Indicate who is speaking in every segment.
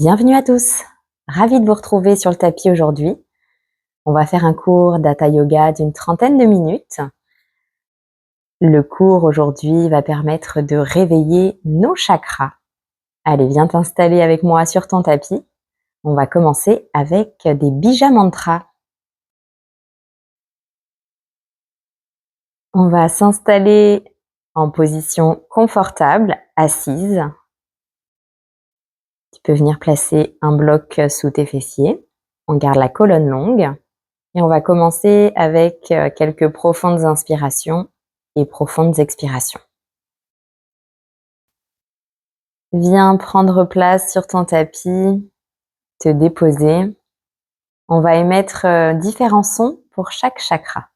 Speaker 1: Bienvenue à tous, ravie de vous retrouver sur le tapis aujourd'hui. On va faire un cours d'Hatha Yoga d'une 30aine de minutes. Le cours aujourd'hui va permettre de réveiller nos chakras. Allez, viens t'installer avec moi sur ton tapis. On va commencer avec des bija mantras. On va s'installer en position confortable, assise. Tu peux venir placer un bloc sous tes fessiers. On garde la colonne longue. Et on va commencer avec quelques profondes inspirations et profondes expirations. Viens prendre place sur ton tapis, te déposer. On va émettre différents sons pour chaque chakra.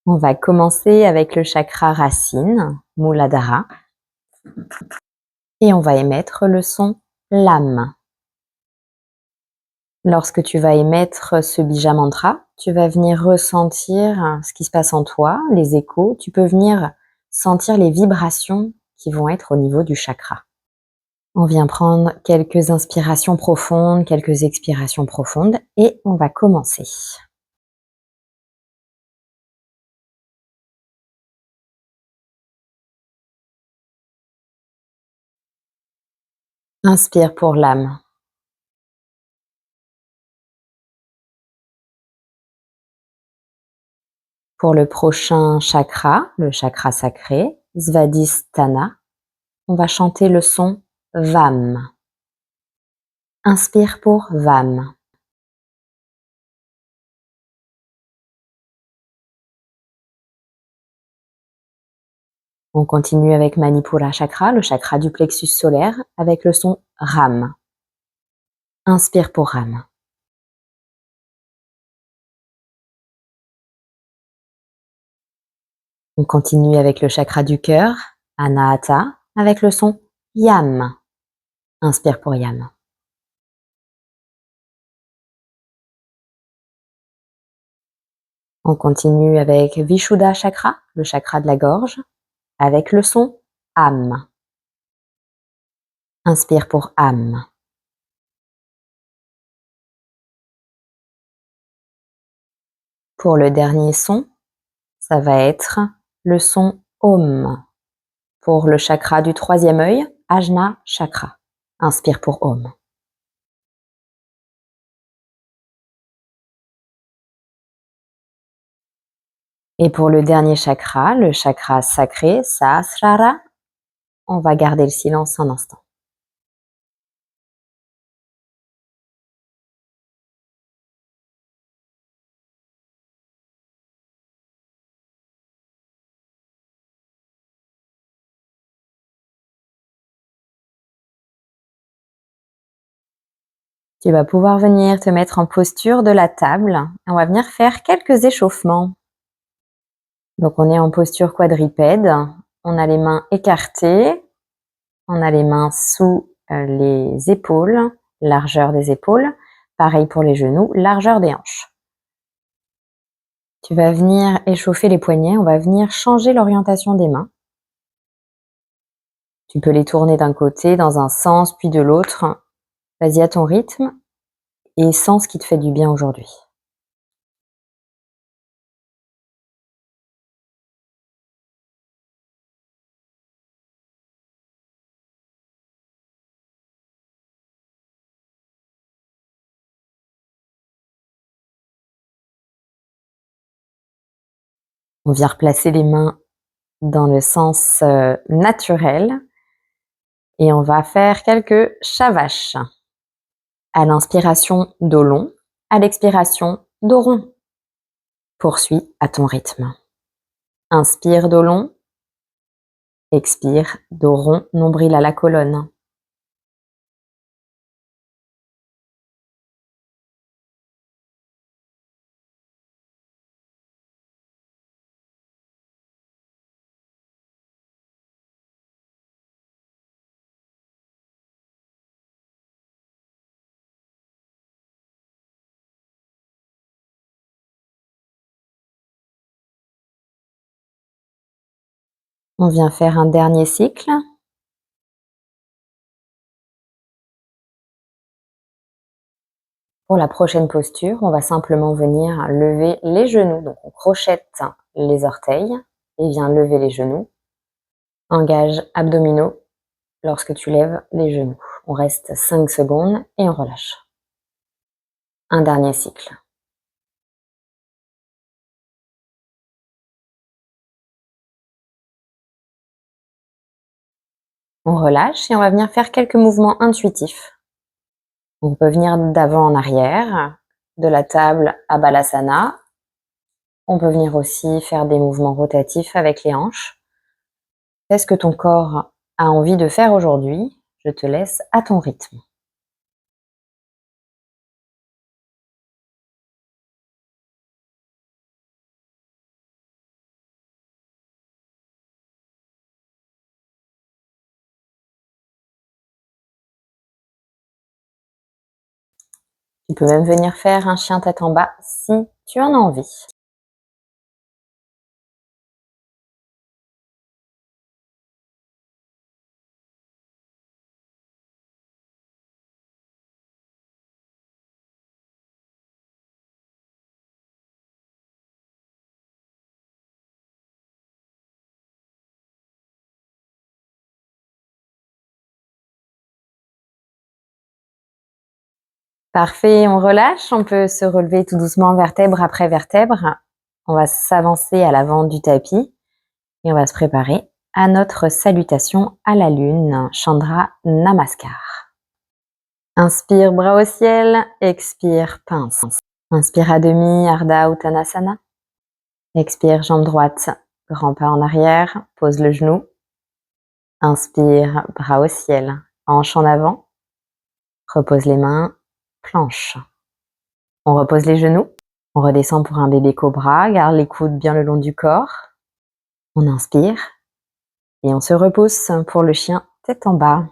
Speaker 1: On va commencer avec le chakra racine, Muladhara. Et on va émettre le son Lam. Lorsque tu vas émettre ce bija mantra, tu vas venir ressentir ce qui se passe en toi, les échos. Tu peux venir sentir les vibrations qui vont être au niveau du chakra. On vient prendre quelques inspirations profondes, quelques expirations profondes et on va commencer. Inspire pour l'âme. Pour le prochain chakra, le chakra sacré, Svadhisthana, on va chanter le son Vam. Inspire pour Vam. On continue avec Manipura Chakra, le chakra du plexus solaire, avec le son Ram. Inspire pour Ram. On continue avec le chakra du cœur, Anahata, avec le son Yam. Inspire pour Yam. On continue avec Vishuddha Chakra, le chakra de la gorge, avec le son Am. Inspire pour Am. Pour le dernier son, ça va être le son Om. Pour le chakra du troisième œil, Ajna Chakra. Inspire pour Om. Et pour le dernier chakra, le chakra sacré, Sahasrara, on va garder le silence un instant. Tu vas pouvoir venir te mettre en posture de la table. On va venir faire quelques échauffements. Donc on est en posture quadrupède. On a les mains écartées. On a les mains sous les épaules, largeur des épaules. Pareil pour les genoux, largeur des hanches. Tu vas venir échauffer les poignets. On va venir changer l'orientation des mains. Tu peux les tourner d'un côté, dans un sens, puis de l'autre. Vas-y à ton rythme et sens ce qui te fait du bien aujourd'hui. On vient replacer les mains dans le sens naturel et on va faire quelques shavash. À l'inspiration, dos long. À l'expiration, dos rond. Poursuis à ton rythme. Inspire, dos long. Expire, dos rond, nombril à la colonne. On vient faire un dernier cycle. Pour la prochaine posture, on va simplement venir lever les genoux. Donc on crochette les orteils et vient lever les genoux. Engage abdominaux lorsque tu lèves les genoux. On reste 5 secondes et on relâche. Un dernier cycle. On relâche et on va venir faire quelques mouvements intuitifs. On peut venir d'avant en arrière, de la table à Balasana. On peut venir aussi faire des mouvements rotatifs avec les hanches. Fais ce que ton corps a envie de faire aujourd'hui. Je te laisse à ton rythme. Tu peux même venir faire un chien tête en bas si tu en as envie. Parfait, on relâche, on peut se relever tout doucement vertèbre après vertèbre. On va s'avancer à l'avant du tapis et on va se préparer à notre salutation à la lune, Chandra Namaskar. Inspire, bras au ciel, expire, pince. Inspire à demi, Ardha Uttanasana. Expire, jambe droite, grand pas en arrière, pose le genou. Inspire, bras au ciel, hanche en avant. Repose les mains, planche. On repose les genoux. On redescend pour un bébé cobra, garde les coudes bien le long du corps. On inspire et on se repousse pour le chien tête en bas.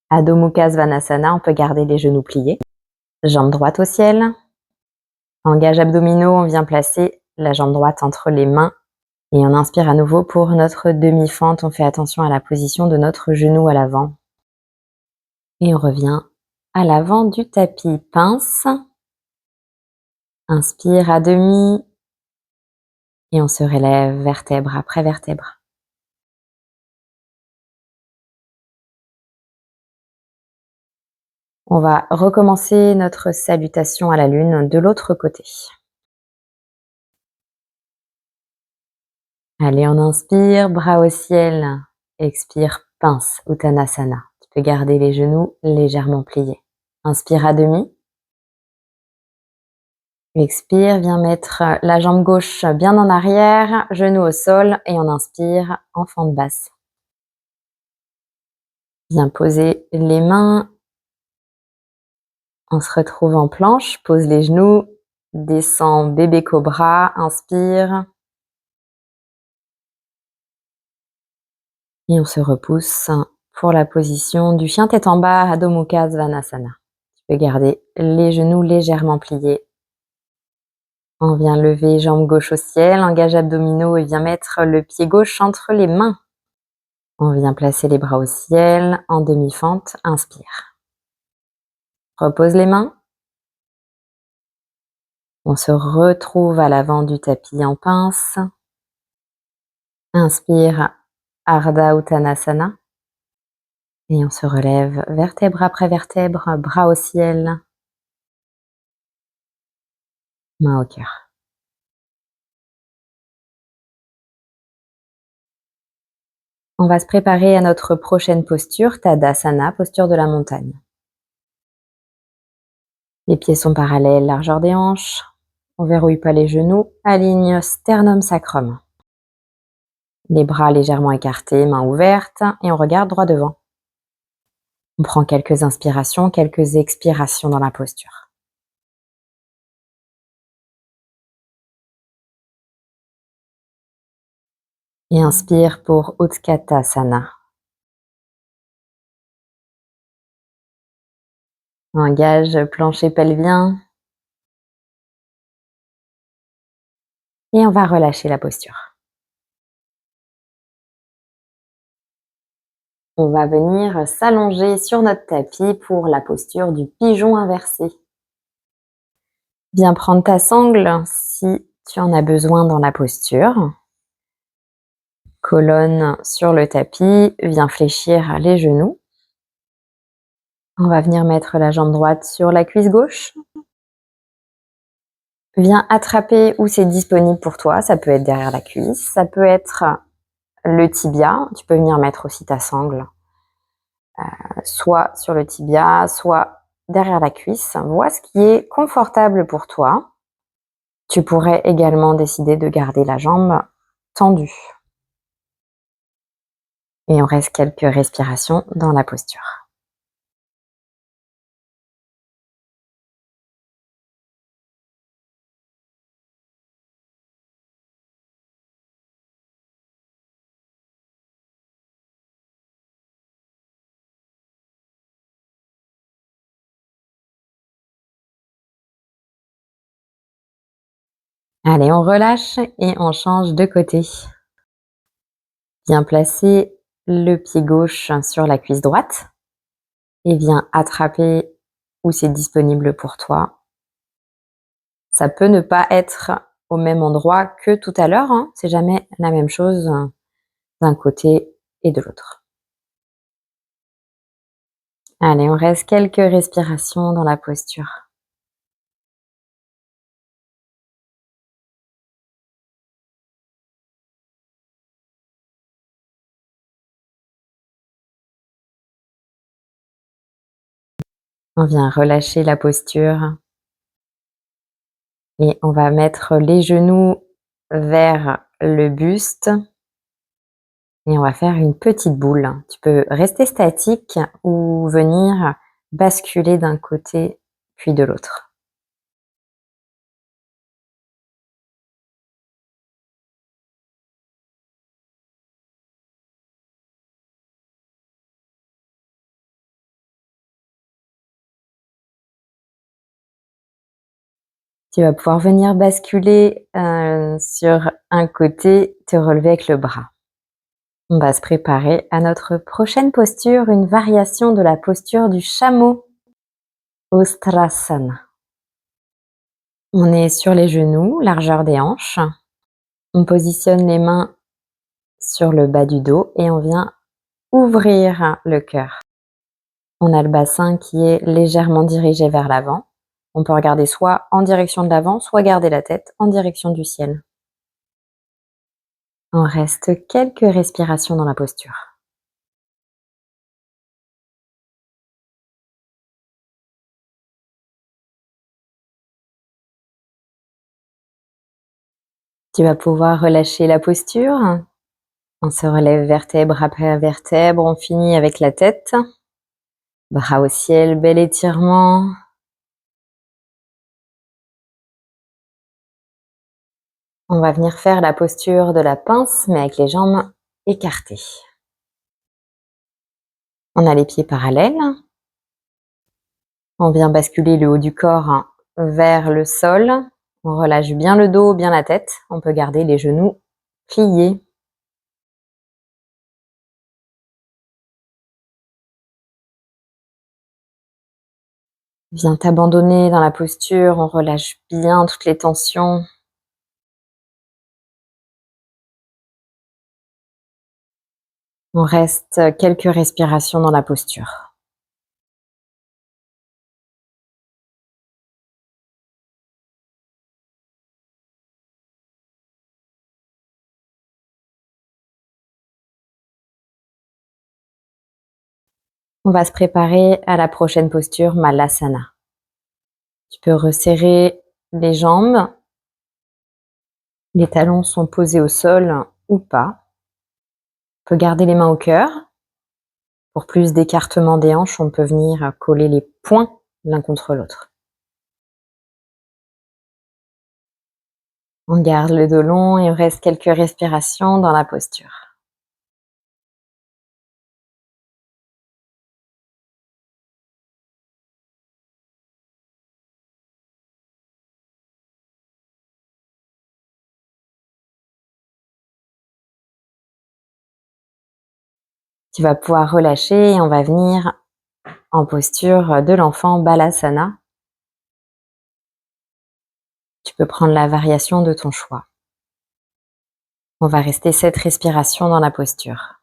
Speaker 1: Adho Mukha Svanasana, on peut garder les genoux pliés. Jambe droite au ciel. Engage abdominaux, on vient placer la jambe droite entre les mains. Et on inspire à nouveau pour notre demi-fente. On fait attention à la position de notre genou à l'avant. Et on revient à l'avant du tapis. Pince. Inspire à demi. Et on se relève vertèbre après vertèbre. On va recommencer notre salutation à la lune de l'autre côté. Allez, on inspire, bras au ciel. Expire, pince, Uttanasana. Tu peux garder les genoux légèrement pliés. Inspire à demi. Expire, viens mettre la jambe gauche bien en arrière, genou au sol et on inspire en fente basse. Viens poser les mains. On se retrouve en planche, pose les genoux, descend bébé cobra, inspire. Et on se repousse pour la position du chien tête en bas, Adho Mukha Svanasana. Tu peux garder les genoux légèrement pliés. On vient lever jambe gauche au ciel, engage abdominaux et vient mettre le pied gauche entre les mains. On vient placer les bras au ciel, en demi-fente, inspire. Repose les mains. On se retrouve à l'avant du tapis en pince. Inspire, Ardha Uttanasana. Et on se relève vertèbre après vertèbre, bras au ciel, main au cœur. On va se préparer à notre prochaine posture, Tadasana, posture de la montagne. Les pieds sont parallèles, largeur des hanches. On verrouille pas les genoux, aligne sternum-sacrum. Les bras légèrement écartés, mains ouvertes, et on regarde droit devant. On prend quelques inspirations, quelques expirations dans la posture. Et inspire pour Utkatasana. Engage plancher pelvien. Et on va relâcher la posture. On va venir s'allonger sur notre tapis pour la posture du pigeon inversé. Viens prendre ta sangle si tu en as besoin dans la posture. Colonne sur le tapis, viens fléchir les genoux. On va venir mettre la jambe droite sur la cuisse gauche. Viens attraper où c'est disponible pour toi. Ça peut être derrière la cuisse, ça peut être le tibia. Tu peux venir mettre aussi ta sangle, soit sur le tibia, soit derrière la cuisse. Vois ce qui est confortable pour toi. Tu pourrais également décider de garder la jambe tendue. Et on reste quelques respirations dans la posture. Allez, on relâche et on change de côté. Viens placer le pied gauche sur la cuisse droite et viens attraper où c'est disponible pour toi. Ça peut ne pas être au même endroit que tout à l'heure, hein. C'est jamais la même chose d'un côté et de l'autre. Allez, on reste quelques respirations dans la posture. On vient relâcher la posture et on va mettre les genoux vers le buste et on va faire une petite boule. Tu peux rester statique ou venir basculer d'un côté puis de l'autre. Tu vas pouvoir venir basculer sur un côté, te relever avec le bras. On va se préparer à notre prochaine posture, une variation de la posture du chameau, Ustrasana. On est sur les genoux, largeur des hanches. On positionne les mains sur le bas du dos et on vient ouvrir le cœur. On a le bassin qui est légèrement dirigé vers l'avant. On peut regarder soit en direction de l'avant, soit garder la tête en direction du ciel. On reste quelques respirations dans la posture. Tu vas pouvoir relâcher la posture. On se relève vertèbre après vertèbre. On finit avec la tête. Bras au ciel, bel étirement. On va venir faire la posture de la pince, mais avec les jambes écartées. On a les pieds parallèles. On vient basculer le haut du corps vers le sol. On relâche bien le dos, bien la tête. On peut garder les genoux pliés. Viens t'abandonner dans la posture. On relâche bien toutes les tensions. On reste quelques respirations dans la posture. On va se préparer à la prochaine posture, Malasana. Tu peux resserrer les jambes. Les talons sont posés au sol ou pas. On peut garder les mains au cœur. Pour plus d'écartement des hanches, on peut venir coller les poings l'un contre l'autre. On garde le dos long et on reste quelques respirations dans la posture. Tu vas pouvoir relâcher et on va venir en posture de l'enfant Balasana. Tu peux prendre la variation de ton choix. On va rester 7 respirations dans la posture.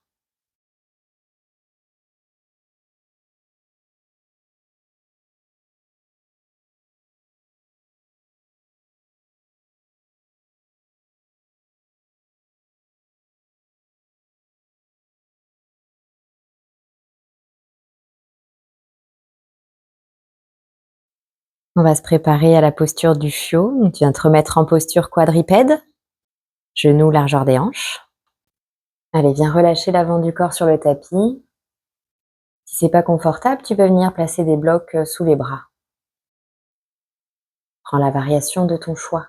Speaker 1: On va se préparer à la posture du chiot. Donc, tu viens te remettre en posture quadrupède. Genoux, largeur des hanches. Allez, viens relâcher l'avant du corps sur le tapis. Si c'est pas confortable, tu peux venir placer des blocs sous les bras. Prends la variation de ton choix.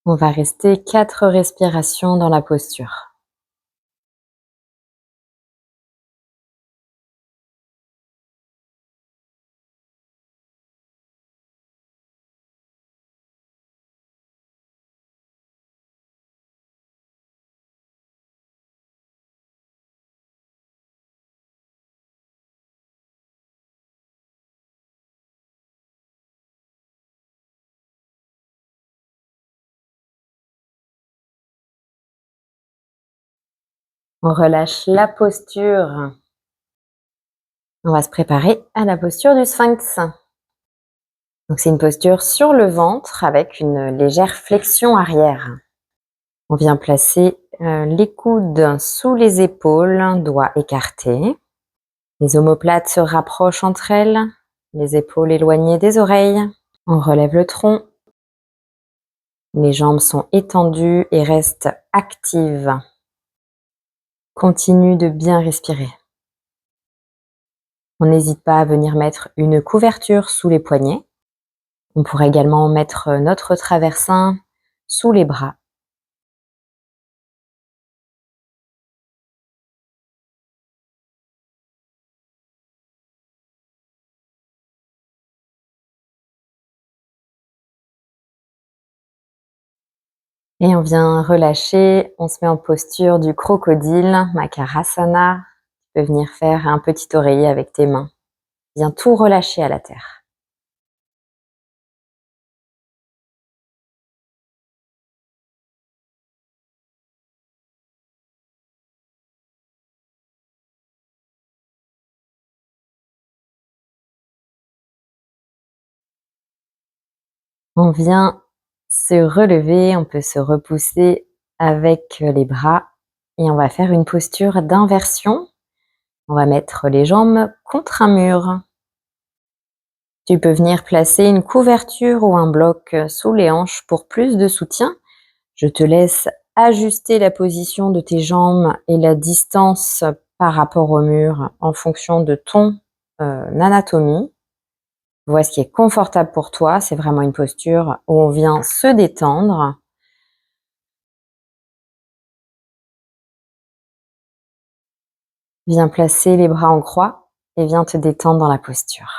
Speaker 1: On va rester 4 respirations dans la posture. On relâche la posture. On va se préparer à la posture du sphinx. Donc c'est une posture sur le ventre avec une légère flexion arrière. On vient placer les coudes sous les épaules, doigts écartés. Les omoplates se rapprochent entre elles, les épaules éloignées des oreilles. On relève le tronc. Les jambes sont étendues et restent actives. Continue de bien respirer. On n'hésite pas à venir mettre une couverture sous les poignets. On pourrait également mettre notre traversin sous les bras. Et on vient relâcher, on se met en posture du crocodile, Makarasana. Tu peux venir faire un petit oreiller avec tes mains. Viens tout relâcher à la terre. On vient se relever, on peut se repousser avec les bras et on va faire une posture d'inversion. On va mettre les jambes contre un mur. Tu peux venir placer une couverture ou un bloc sous les hanches pour plus de soutien. Je te laisse ajuster la position de tes jambes et la distance par rapport au mur en fonction de ton anatomie. Vois ce qui est confortable pour toi. C'est vraiment une posture où on vient se détendre. Viens placer les bras en croix et viens te détendre dans la posture.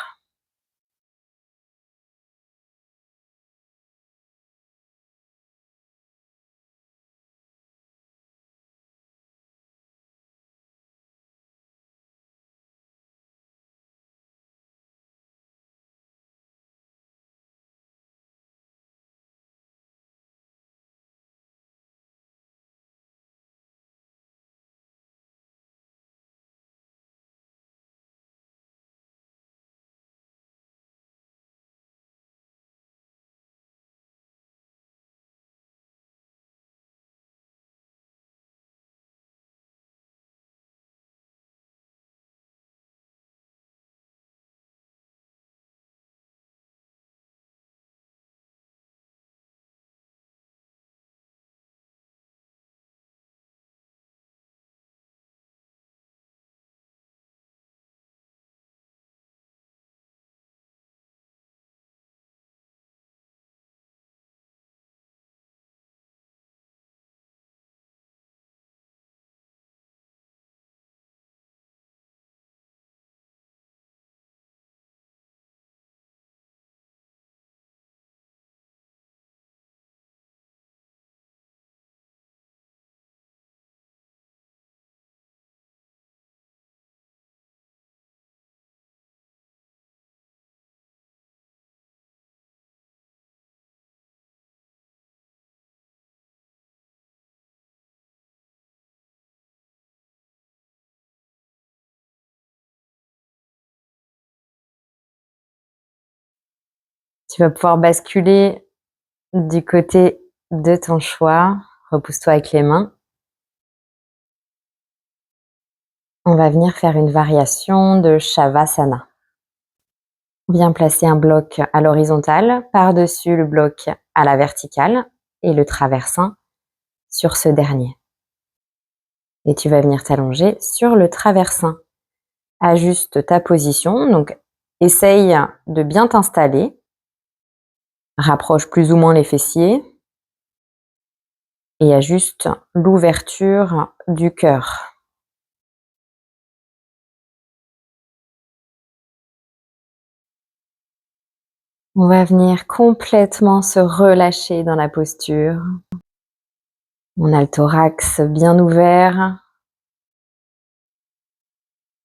Speaker 1: Tu vas pouvoir basculer du côté de ton choix. Repousse-toi avec les mains. On va venir faire une variation de Shavasana. Bien placer un bloc à l'horizontale, par-dessus le bloc à la verticale et le traversin sur ce dernier. Et tu vas venir t'allonger sur le traversin. Ajuste ta position, donc essaye de bien t'installer. Rapproche plus ou moins les fessiers et ajuste l'ouverture du cœur. On va venir complètement se relâcher dans la posture. On a le thorax bien ouvert,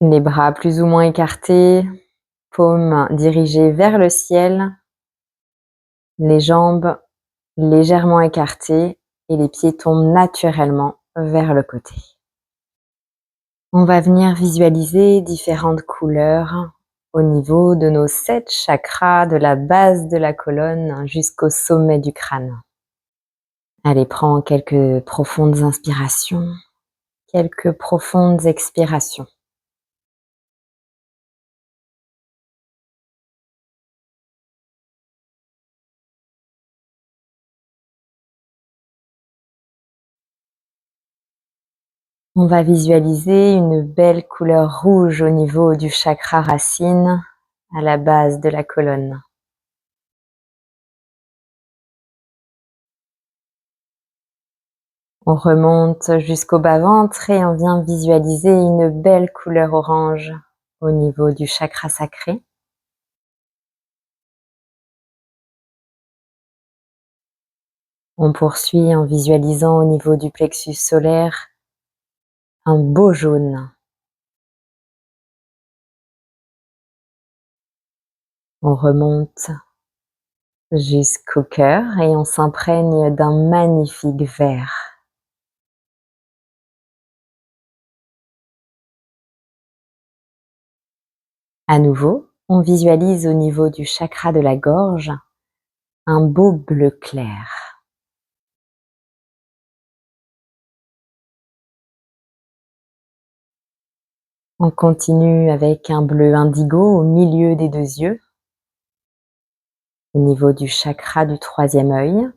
Speaker 1: les bras plus ou moins écartés, paumes dirigées vers le ciel, les jambes légèrement écartées et les pieds tombent naturellement vers le côté. On va venir visualiser différentes couleurs au niveau de nos 7 chakras, de la base de la colonne jusqu'au sommet du crâne. Allez, prends quelques profondes inspirations, quelques profondes expirations. On va visualiser une belle couleur rouge au niveau du chakra racine, à la base de la colonne. On remonte jusqu'au bas-ventre et on vient visualiser une belle couleur orange au niveau du chakra sacré. On poursuit en visualisant au niveau du plexus solaire un beau jaune. On remonte jusqu'au cœur et on s'imprègne d'un magnifique vert. À nouveau, on visualise au niveau du chakra de la gorge un beau bleu clair. On continue avec un bleu indigo au milieu des 2 yeux, au niveau du chakra du 3e œil.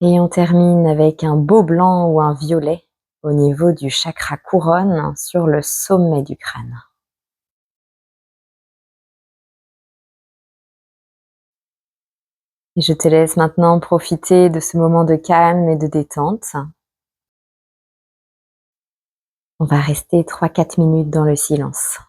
Speaker 1: Et on termine avec un beau blanc ou un violet au niveau du chakra couronne sur le sommet du crâne. Et je te laisse maintenant profiter de ce moment de calme et de détente. On va rester 3-4 minutes dans le silence.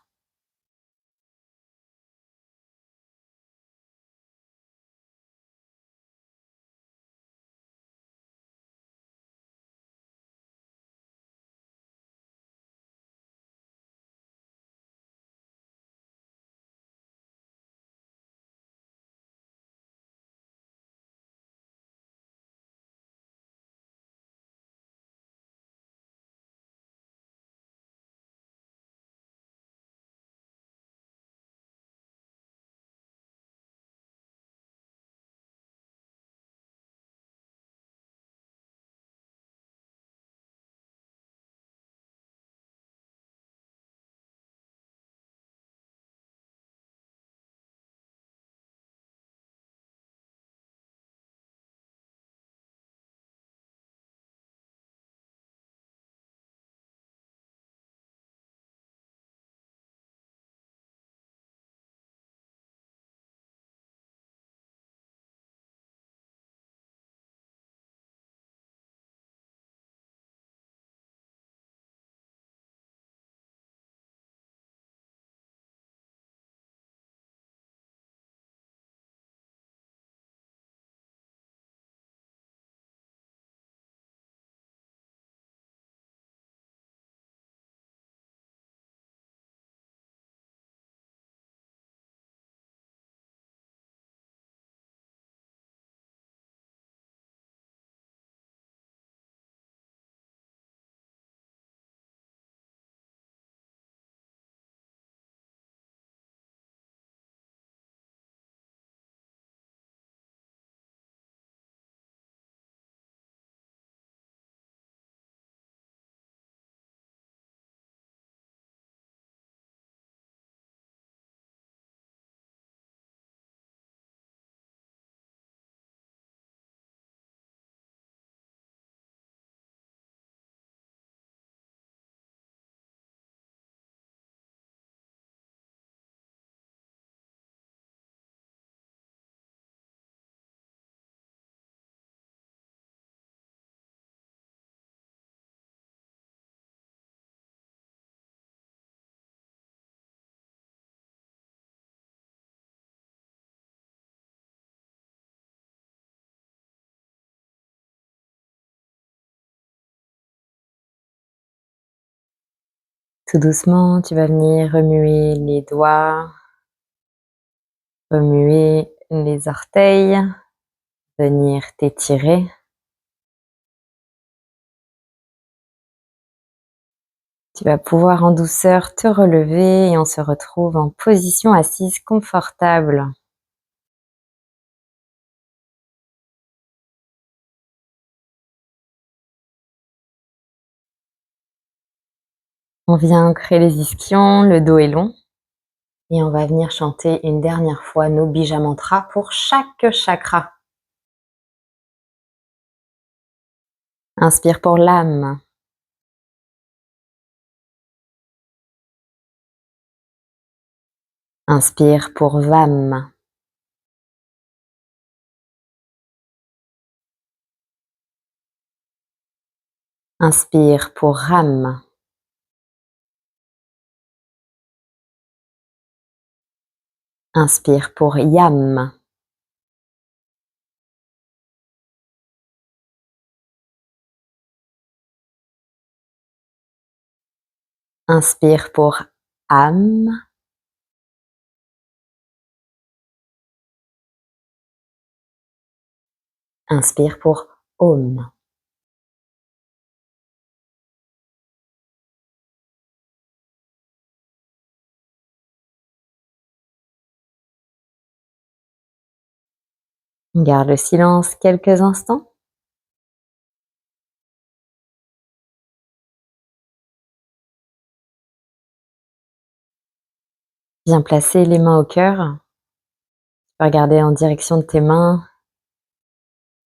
Speaker 1: Tout doucement, tu vas venir remuer les doigts, remuer les orteils, venir t'étirer. Tu vas pouvoir en douceur te relever et on se retrouve en position assise confortable. On vient ancrer les ischions, le dos est long. Et on va venir chanter une dernière fois nos bija mantras pour chaque chakra. Inspire pour l'âme. Inspire pour Vam. Inspire pour Ram. Inspire pour Yam. Inspire pour Am. Inspire pour Om. Garde le silence quelques instants. Viens placer les mains au cœur. Tu peux regarder en direction de tes mains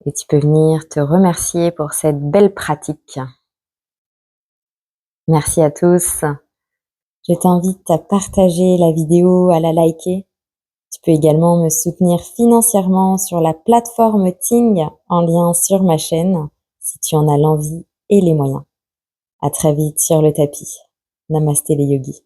Speaker 1: et tu peux venir te remercier pour cette belle pratique. Merci à tous. Je t'invite à partager la vidéo, à la liker. Tu peux également me soutenir financièrement sur la plateforme Ting en lien sur ma chaîne si tu en as l'envie et les moyens. À très vite sur le tapis. Namasté les yogis.